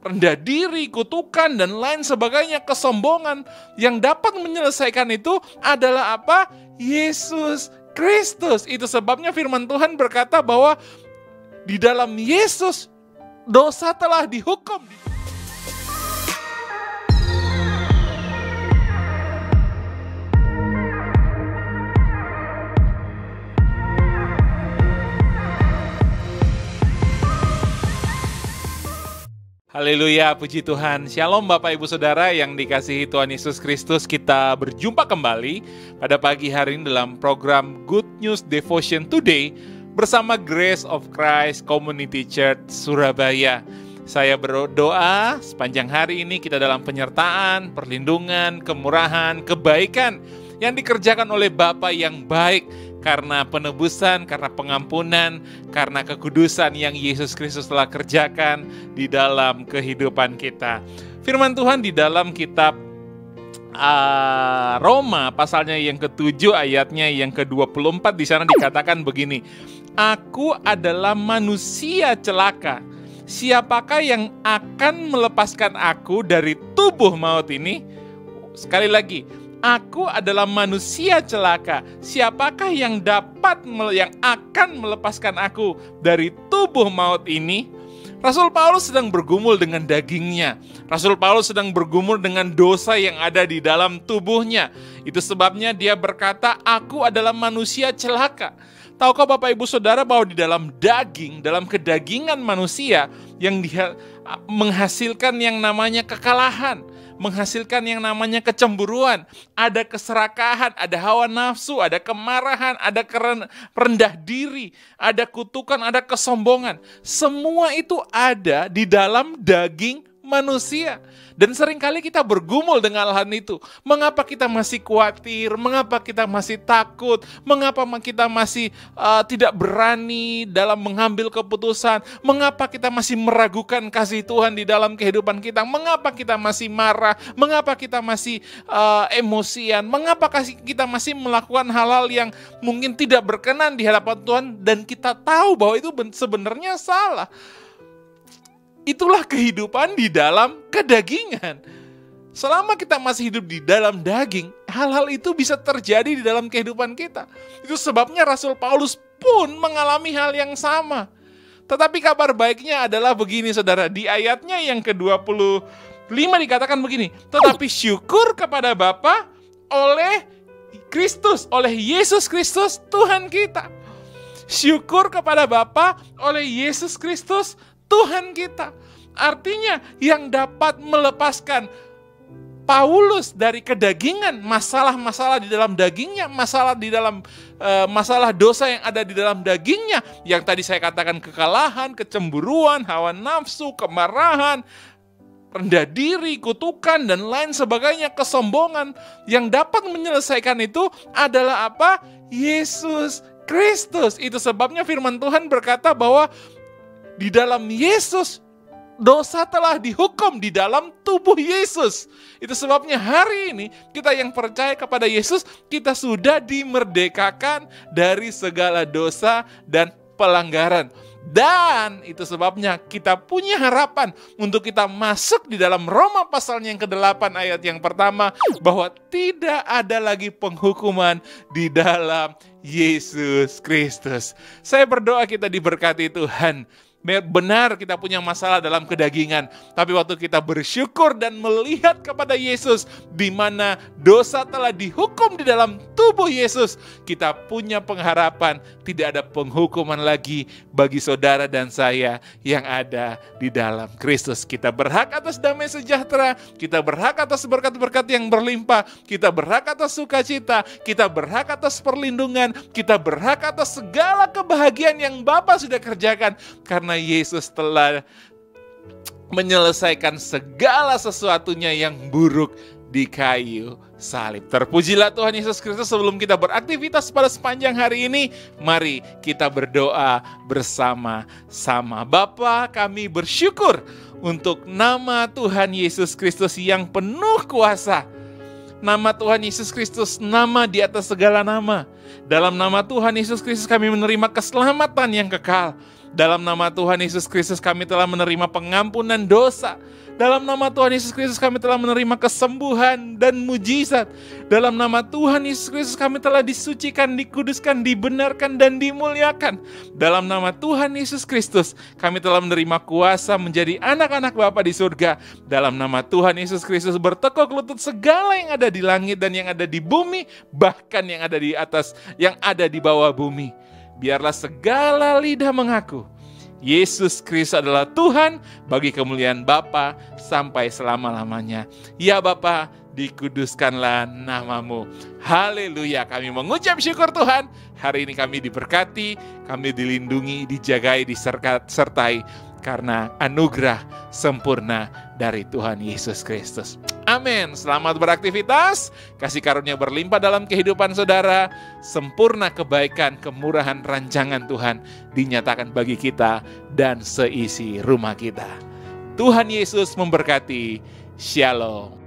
rendah diri, kutukan, dan lain sebagainya, kesombongan. Yang dapat menyelesaikan itu adalah apa? Yesus Kristus. Itu sebabnya firman Tuhan berkata bahwa di dalam Yesus dosa telah dihukum. Haleluya, puji Tuhan. Shalom Bapak Ibu Saudara yang dikasihi Tuhan Yesus Kristus. Kita berjumpa kembali pada pagi hari ini dalam program Good News Devotion Today bersama Grace of Christ Community Church Surabaya. Saya berdoa sepanjang hari ini kita dalam penyertaan, perlindungan, kemurahan, kebaikan yang dikerjakan oleh Bapa yang baik, karena penebusan, karena pengampunan, karena kekudusan yang Yesus Kristus telah kerjakan di dalam kehidupan kita. Firman Tuhan di dalam kitab Roma pasalnya yang ke-7 ayatnya yang ke-24 di sana dikatakan begini. Aku adalah manusia celaka. Siapakah yang akan melepaskan aku dari tubuh maut ini? Sekali lagi, aku adalah manusia celaka. Siapakah yang akan melepaskan aku dari tubuh maut ini? Rasul Paulus sedang bergumul dengan dagingnya. Rasul Paulus sedang bergumul dengan dosa yang ada di dalam tubuhnya. Itu sebabnya dia berkata, aku adalah manusia celaka. Tahukah Bapak Ibu Saudara bahwa di dalam daging, dalam kedagingan manusia yang menghasilkan yang namanya kekalahan, menghasilkan yang namanya kecemburuan, ada keserakahan, ada hawa nafsu, ada kemarahan, ada rendah diri, ada kutukan, ada kesombongan. Semua itu ada di dalam daging manusia. Dan seringkali kita bergumul dengan hal itu. Mengapa kita masih khawatir? Mengapa kita masih takut? Mengapa kita masih tidak berani dalam mengambil keputusan? Mengapa kita masih meragukan kasih Tuhan di dalam kehidupan kita? Mengapa kita masih marah? Mengapa kita masih emosian? Mengapa kita masih melakukan hal-hal yang mungkin tidak berkenan di hadapan Tuhan dan kita tahu bahwa itu sebenarnya salah? Itulah kehidupan di dalam kedagingan. Selama kita masih hidup di dalam daging, hal-hal itu bisa terjadi di dalam kehidupan kita. Itu sebabnya Rasul Paulus pun mengalami hal yang sama. Tetapi kabar baiknya adalah begini saudara, di ayatnya yang ke-25 dikatakan begini, tetapi syukur kepada Bapa oleh Kristus, oleh Yesus Kristus Tuhan kita. Syukur kepada Bapa oleh Yesus Kristus Tuhan kita. Artinya yang dapat melepaskan Paulus dari kedagingan, masalah-masalah di dalam dagingnya, masalah dosa yang ada di dalam dagingnya, yang tadi saya katakan kekalahan, kecemburuan, hawa nafsu, kemarahan, rendah diri, kutukan, dan lain sebagainya, kesombongan. Yang dapat menyelesaikan itu adalah apa? Yesus Kristus. Itu sebabnya firman Tuhan berkata bahwa di dalam Yesus dosa telah dihukum di dalam tubuh Yesus. Itu sebabnya hari ini kita yang percaya kepada Yesus, kita sudah dimerdekakan dari segala dosa dan pelanggaran. Dan itu sebabnya kita punya harapan untuk kita masuk di dalam Roma pasalnya yang ke-8 ayat yang pertama, bahwa tidak ada lagi penghukuman di dalam Yesus Kristus. Saya berdoa kita diberkati Tuhan. Benar kita punya masalah dalam kedagingan, tapi waktu kita bersyukur dan melihat kepada Yesus, di mana dosa telah dihukum di dalam tubuh Yesus, kita punya pengharapan tidak ada penghukuman lagi bagi saudara dan saya yang ada di dalam Kristus. Kita berhak atas damai sejahtera, kita berhak atas berkat-berkat yang berlimpah, kita berhak atas sukacita, kita berhak atas perlindungan, kita berhak atas segala kebahagiaan yang Bapa sudah kerjakan, karena Yesus telah menyelesaikan segala sesuatunya yang buruk di kayu salib. Terpujilah Tuhan Yesus Kristus. Sebelum kita beraktivitas pada sepanjang hari ini, mari kita berdoa bersama-sama. Bapa, kami bersyukur untuk nama Tuhan Yesus Kristus yang penuh kuasa. Nama Tuhan Yesus Kristus, nama di atas segala nama. Dalam nama Tuhan Yesus Kristus kami menerima keselamatan yang kekal. Dalam nama Tuhan Yesus Kristus kami telah menerima pengampunan dosa. Dalam nama Tuhan Yesus Kristus kami telah menerima kesembuhan dan mujizat. Dalam nama Tuhan Yesus Kristus kami telah disucikan, dikuduskan, dibenarkan, dan dimuliakan. Dalam nama Tuhan Yesus Kristus kami telah menerima kuasa menjadi anak-anak Bapa di surga. Dalam nama Tuhan Yesus Kristus bertekuk lutut segala yang ada di langit dan yang ada di bumi, bahkan yang ada di atas, yang ada di bawah bumi. Biarlah segala lidah mengaku Yesus Kristus adalah Tuhan bagi kemuliaan Bapa sampai selama-lamanya. Ya Bapa, dikuduskanlah namamu. Haleluya, kami mengucap syukur Tuhan. Hari ini kami diberkati, kami dilindungi, dijagai, disertai karena anugerah sempurna dari Tuhan Yesus Kristus. Amin. Selamat beraktivitas, kasih karunia berlimpah dalam kehidupan saudara, sempurna kebaikan, kemurahan rancangan Tuhan dinyatakan bagi kita dan seisi rumah kita. Tuhan Yesus memberkati. Shalom.